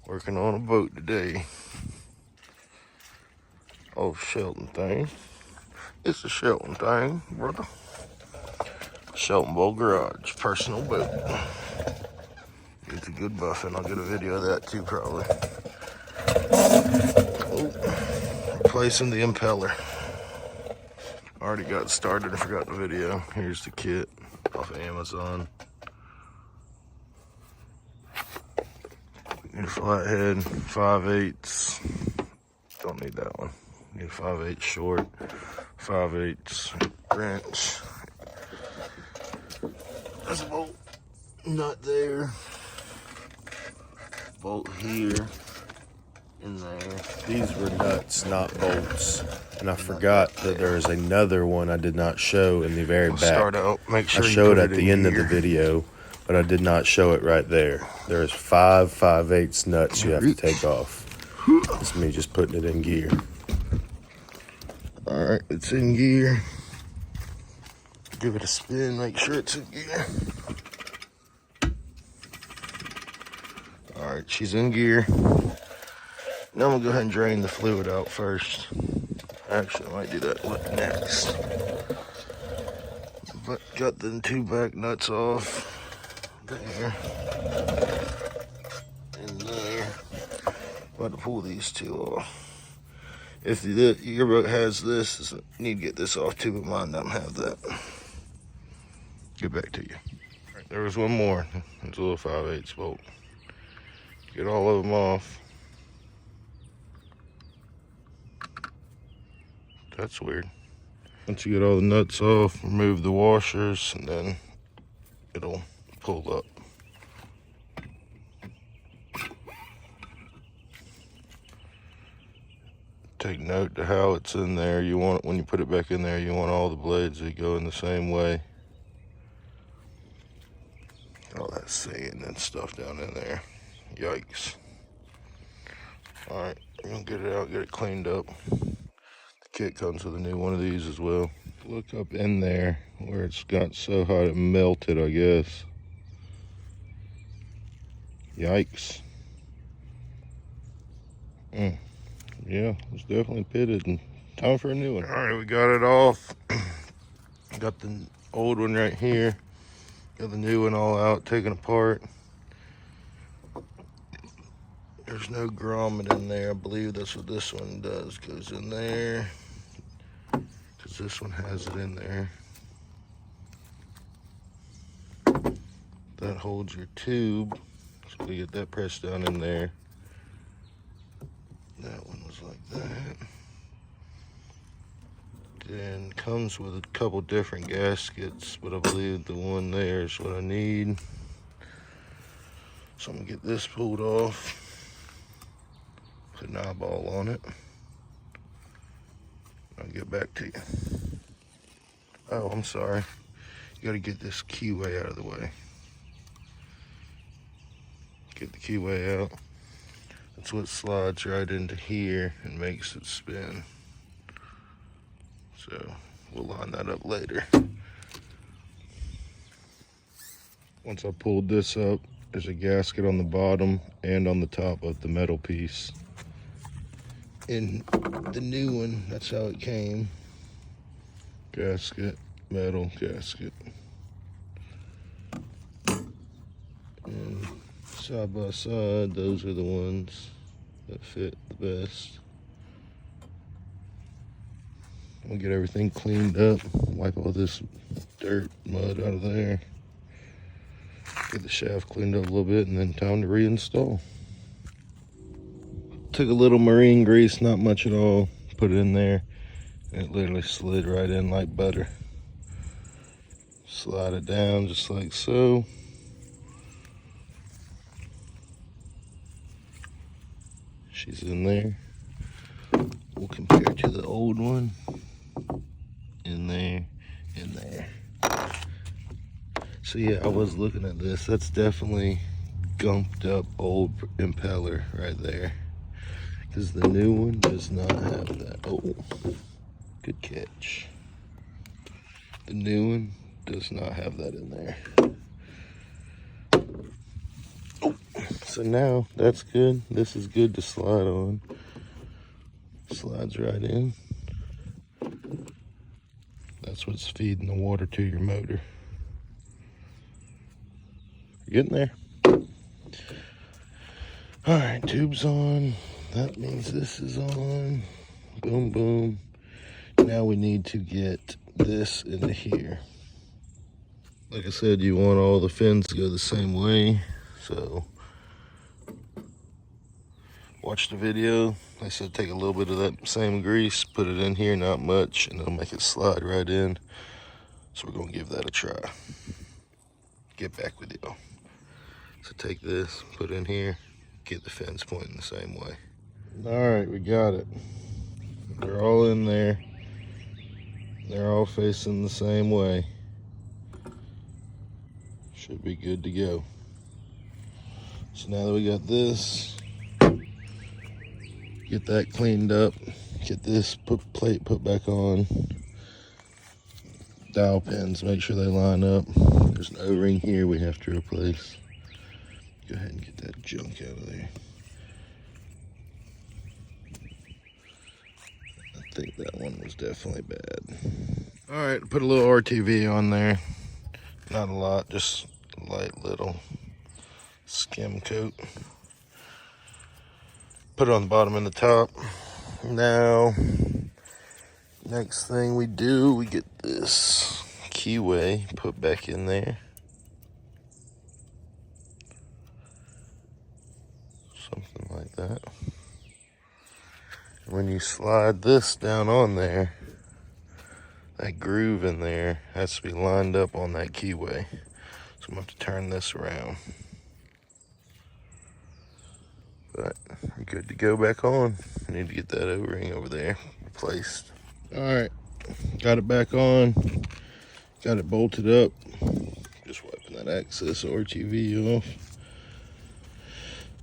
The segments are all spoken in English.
Working on a boat today. Oh, Shelton thing. It's a Shelton thing, brother. Shelton Boat Garage, personal boat. It's a good buffing. I'll get a video of that too, probably. Oh, replacing the impeller. Already got started. I forgot the video. Here's the kit off of Amazon. Need a flathead, 5/8. Don't need that one. Need a 5/8 short, 5/8 wrench. There's a bolt nut there. Bolt here. In there. These were nuts, not bolts. And I forgot that there's another one I did not show in the very back. Start out, make sure I you showed put at it the in end of the video, but I did not show it right there. There's 5 5/8 nuts you have to take off. It's me just putting it in gear. All right, it's in gear. Give it a spin, make sure it's in gear. All right, she's in gear. Now I'm gonna go ahead and drain the fluid out first. Actually, I might do that next. But got the 2 back nuts off. There. And there. About to pull these 2 off. If your boat has this, you need to get this off too, but mine doesn't have that. Get back to you. All right, there was one more. It's a little 5/8 bolt. Get all of them off. That's weird. Once you get all the nuts off, remove the washers, and then it'll pull up. Take note to how it's in there. You want, when you put it back in there, you want all the blades to go in the same way. All that sand and stuff down in there. Yikes. All right, I'm gonna get it out, get it cleaned up. The kit comes with a new one of these as well. Look up in there where it's got so hot it melted, I guess. Yikes. Yeah, it's definitely pitted and time for a new one. All right, we got it off. Got the old one right here. Got the new one all out, taken apart. There's no grommet in there. I believe that's what this one does. Goes in there. Because this one has it in there. That holds your tube. So we get that pressed down in there. That one was like that. Then comes with a couple different gaskets, but I believe the one there is what I need. So I'm gonna get this pulled off. Put an eyeball on it. I'll get back to you. Oh, I'm sorry. You gotta get this keyway out of the way. Get the keyway out. That's what slides right into here and makes it spin. So we'll line that up later. Once I pulled this up, there's a gasket on the bottom and on the top of the metal piece. In the new one, that's how it came. Gasket, metal, gasket. And side by side, those are the ones that fit the best. I'm gonna get everything cleaned up, wipe all this dirt, mud out of there. Get the shaft cleaned up a little bit, and then time to reinstall. Took a little marine grease, not much at all, put it in there, and it literally slid right in like butter. Slide it down just like so. She's in there. We'll compare to the old one. In there, in there. So yeah, I was looking at this. That's definitely gumped up old impeller right there. Because the new one does not have that. Oh, good catch. The new one does not have that in there. Oh, So now that's good. This is good to slide on. Slides right in. That's what's feeding the water to your motor. You're getting there. All right, tube's on. That means this is on. Boom, boom. Now we need to get this into here. Like I said, you want all the fins to go the same way. So watch the video. I said take a little bit of that same grease, put it in here, not much, and it'll make it slide right in. So we're gonna give that a try. Get back with you. So take this, put it in here, get the fins pointing the same way. All right, we got it. They're all in there. They're all facing the same way. Should be good to go. So now that we got this, get that cleaned up, get this plate put back on. Dowel pins, make sure they line up. There's an O-ring here we have to replace. Go ahead and get that junk out of there. I think that one was definitely bad. All right, put a little RTV on there. Not a lot, just a light little skim coat. Put it on the bottom and the top. Now, next thing we do, we get this keyway put back in there. Something like that. When you slide this down on there, that groove in there has to be lined up on that keyway. So I'm going to have to turn this around. But we're good to go back on. I need to get that O-ring over there replaced. All right, got it back on. Got it bolted up. Just wiping that access RTV off.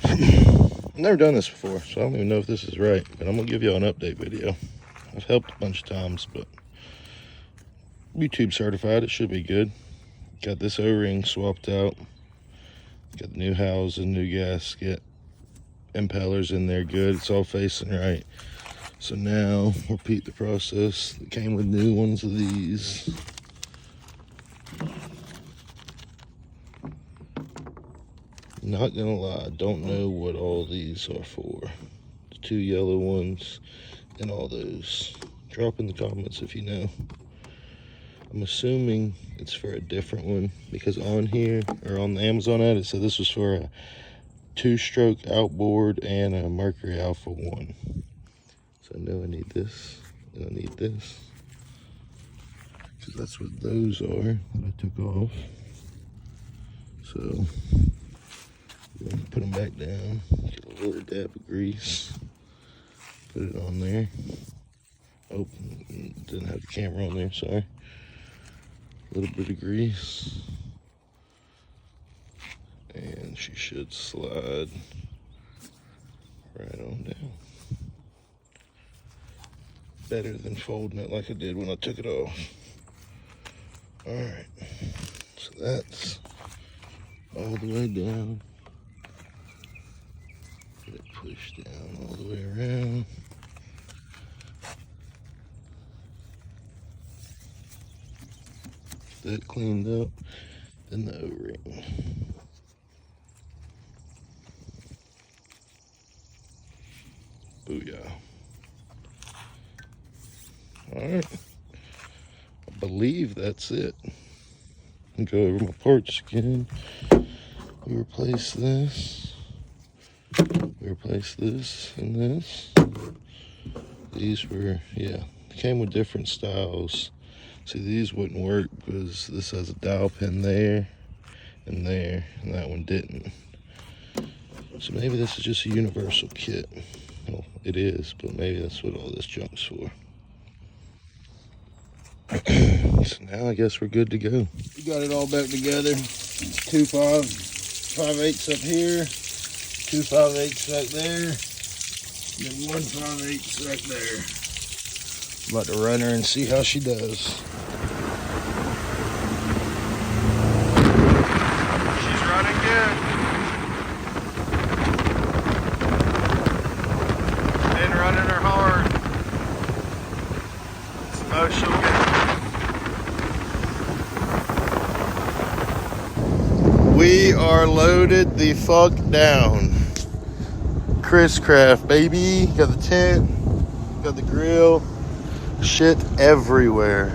I've never done this before, so I don't even know if this is right, but I'm gonna give you an update video. I've helped a bunch of times, but YouTube certified, it should be good. Got this O-ring swapped out. Got the new housing, new gasket. Impellers in there good, it's all facing right. So now, repeat the process. It came with new ones of these. Not gonna lie, I don't know what all these are for. The two yellow ones and all those. Drop in the comments if you know. I'm assuming it's for a different one because on here, or on the Amazon ad, it said this was for a 2-stroke outboard and a Mercury Alpha 1. So I know I need this and I need this. Because that's what those are that I took off. So put them back down, get a little dab of grease, put it on there. Oh, didn't have the camera on there, sorry. A little bit of grease. And she should slide right on down. Better than folding it like I did when I took it off. All right, so that's all the way down. Get it pushed down all the way around. Get that cleaned up, then the O-ring. Booyah. All right, I believe that's it. I'll go over my parts again. We replace this. We replace this and this. These were, yeah, they came with different styles. See, these wouldn't work because this has a dowel pin there, and that one didn't. So maybe this is just a universal kit. Well, it is, but maybe that's what all this junk's for. So now I guess we're good to go. We got it all back together. 2 5/8 up here, 2 5/8 back there, and 1 5/8 back there. I'm about to run her and see how she does. She's running good. We are loaded the fuck down. Chris Craft, baby. Got the tent, got the grill, shit everywhere.